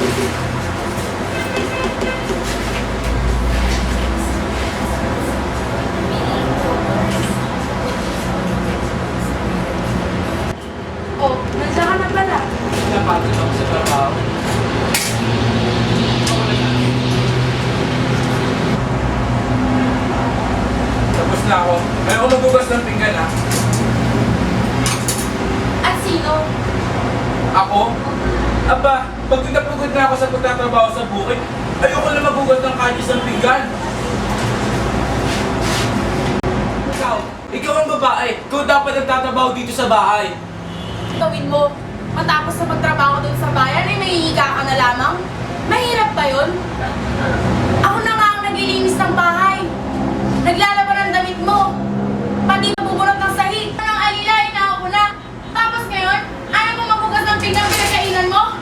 Oh, nandiyan ka na pala. Napagod ako sa trabaho. Tapos na ako. May ako magugas ng pinggan ha. At sino? Ako? Aba, pagod na ako sa pagtatrabaho sa bukid. Ayoko na magugas ng kadis ng pinggan. Ikaw ang babae. Ikaw dapat nagtatrabaho dito sa bahay. Gawin mo, matapos na magtrabaho dun sa bayan, ay mahihiga ka na lamang? Mahirap ba yun? Ako na nga ang naglilinis ng bahay. Naglalaban ng damit mo. Pati mabubulot ng sahig. Anong alilay na ako na. Tapos ngayon, ayaw mo magugas ng pinggan pinagkainan mo?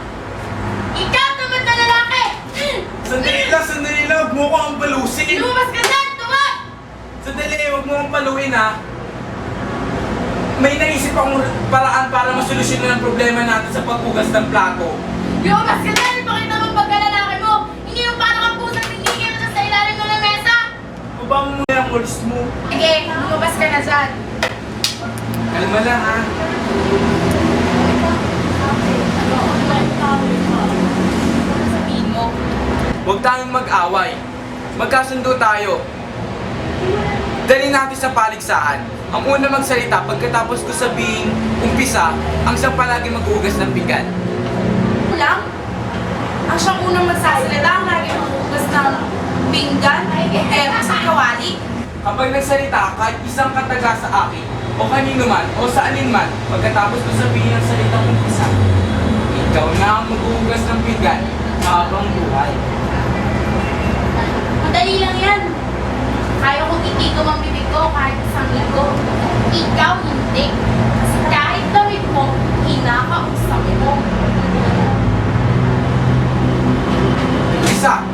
Ikaw naman na lalaki! Sandali lang. Huwag mo ko ang palusin. Lumabas ka dyan! Tuwag! Sandali, huwag mo akong paluin ha. May naisip akong paraan para masolusyonan ang problema natin sa paghugas ng plato. Lumabas ka dyan! Pakita mo pagkalalaki mo! Hindi yung parang ang pusang tingin ka sa ilalim mo ng mesa! Baba mo muna ang ulis mo. Sige, lumabas ka na dyan. Kalma lang ha. Sabihin mo. Huwag tayong mag-away. Magkasundo tayo. Dali natin sa paligsahan. Ang una magsalita pagkatapos ko sabihin, umpisa, ang siyang palagi maghugas ng pinggan. Lang? Ang siyang unang magsasalita, ang lagi maghugas ng pinggan, sa kawali. Kapag nagsalita, kahit isang kataga sa akin, o kanino man, o sa alin man, pagkatapos ko sabihin ang salitang umpisa, ikaw na ang maghugas ng pinggan habang buhay. Madali lang yan. Kaya kong itigom ang bibig ko kahit isang linggo. Ikaw hindi. Kasi kahit damit mo, kinakausap mo. Isa!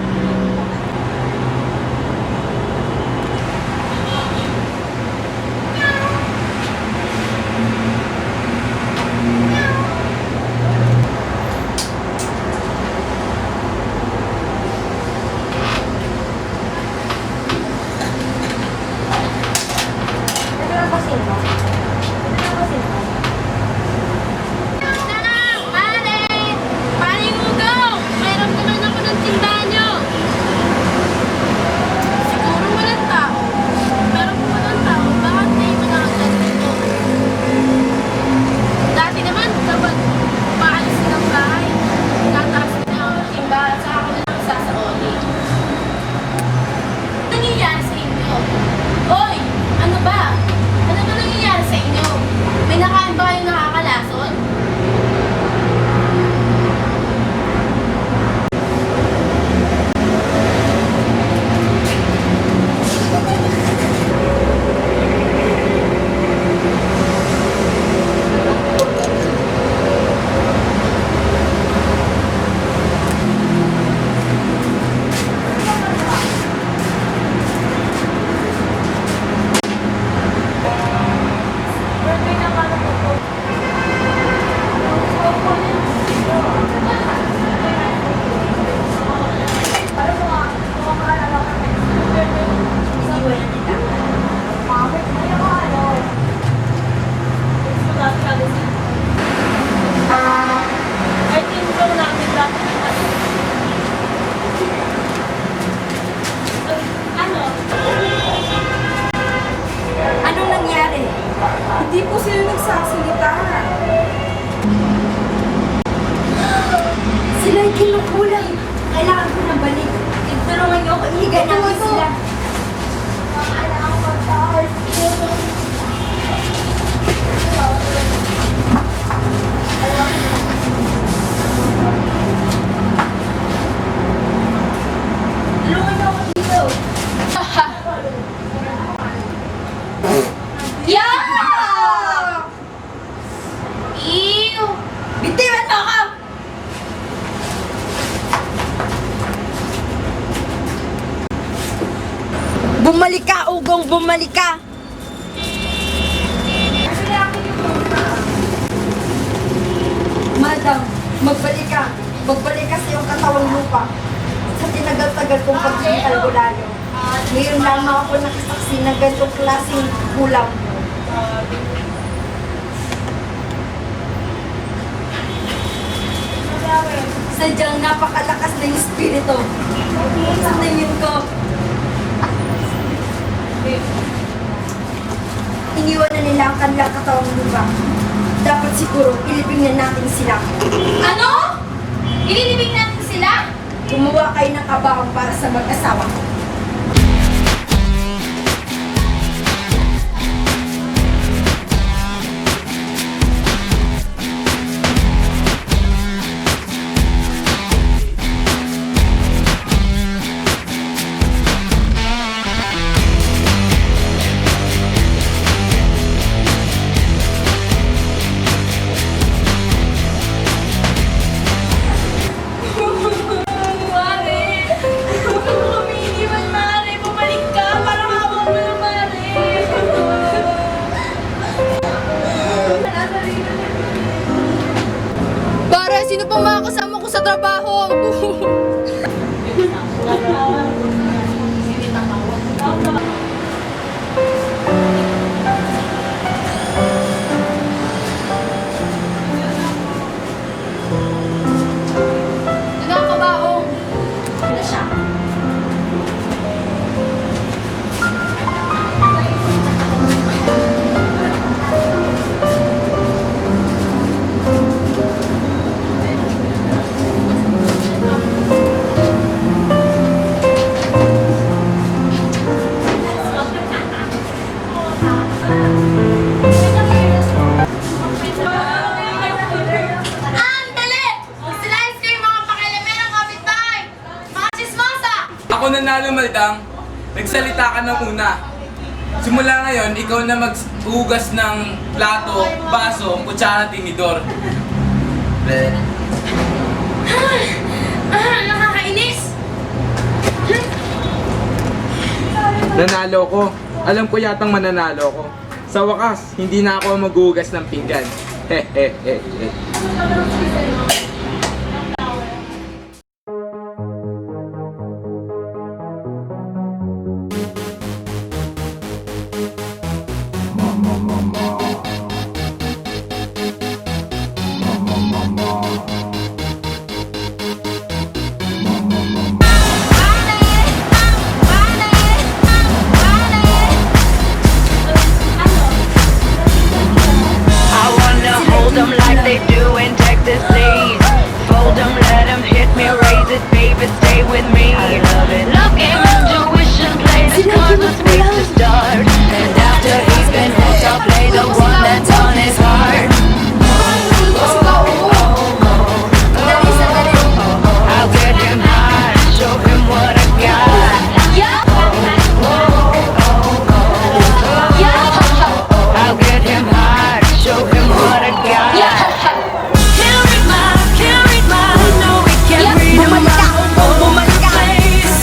Hindi po sila nagsasalita. Sila ay kinukulang. Kailangan ko ng balik. Tulungan niyo ako. Ihiga namin sila. Tulungan niyo ako dito. Yeah! Ew! Bitiwan mo ako! Bumalik ka, Ugong! Bumalik ka! Madam, magbalik ka. Magbalik ka sa iyong katawang lupa. Sa tinagal-tagal kong pagiging albularyo, ngayon lamang ako nakasaksi ng ganitong klaseng kulang. Sadyang napakalakas ng espiritu. Sa tingin ko, iniwan na nila ang kanilang katawang lupa. Dapat siguro ilibing na natin sila. Ano? Ililibing natin sila? Gumawa kayo ng kabaong para sa mag-asawa. Mare! Kami iniwan, Mare! Bumalik ka! Parang awa mo na, Mare! Para, sino pang mga kasama ko sa trabaho? Nagkakabaong. Ano siya? Andali! Magsilayas kayo mga pakialamerang kapitbahay! Mga chismosa! Ako nanalo, Maldang. Nagsalita ka ng una. Simula ngayon, ikaw na maghugas ng plato, baso, kutsara, tinidor. Nakakainis! Nanalo ko. Alam ko yatang mananalo ko. Sa wakas, hindi na ako maghugas ng pinggan. Hehehehe. I wanna hold 'em like they do in Texas, please. Fold 'em, let 'em hit me, raise it, baby, stay with me. I love it. Looking intuition, play the cards with space to start. And after he's been hooked, I'll play the one that's on his heart. I'll get him high, show him what I got. I'll get him high, show him what I got. Can't read my, no, we can't read my face.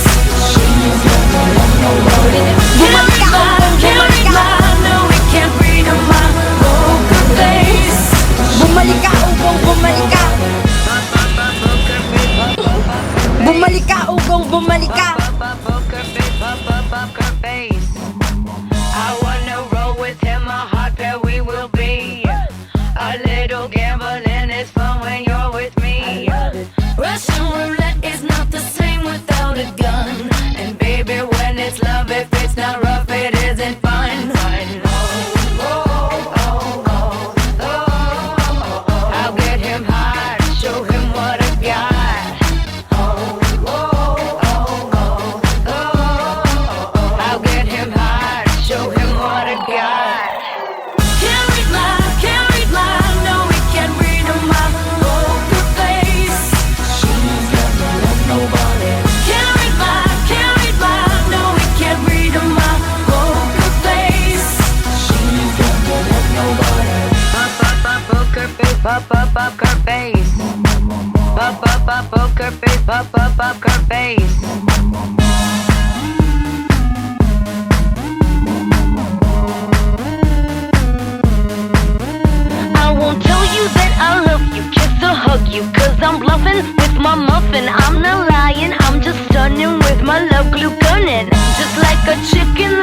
Can't read my, no, we can't read my poker face. Bumalik ka, ugong, bumalik ka! Bumalik ka, ugong, bumalik ka! Poker face. I wanna roll with him, a hot pair we will be. A little gambling is fun when you're with me. Russian roulette is not the same without a gun. And baby, when it's love, if it's not rough, it isn't fun. I'll get him high, show him what I got. I'll get him high, show him what I got. Can't read my, no, we can't read my poker face. She's got no love, nobody. Can't read my, no, we can't read my poker face. She's got no love, nobody. Poker face, poker face. Poker face, poker face. I won't tell you that I love you, kiss or hug you, 'cause I'm bluffing with my muffin. I'm not lying, I'm just stunning with my love glue gunning. Just like a chicken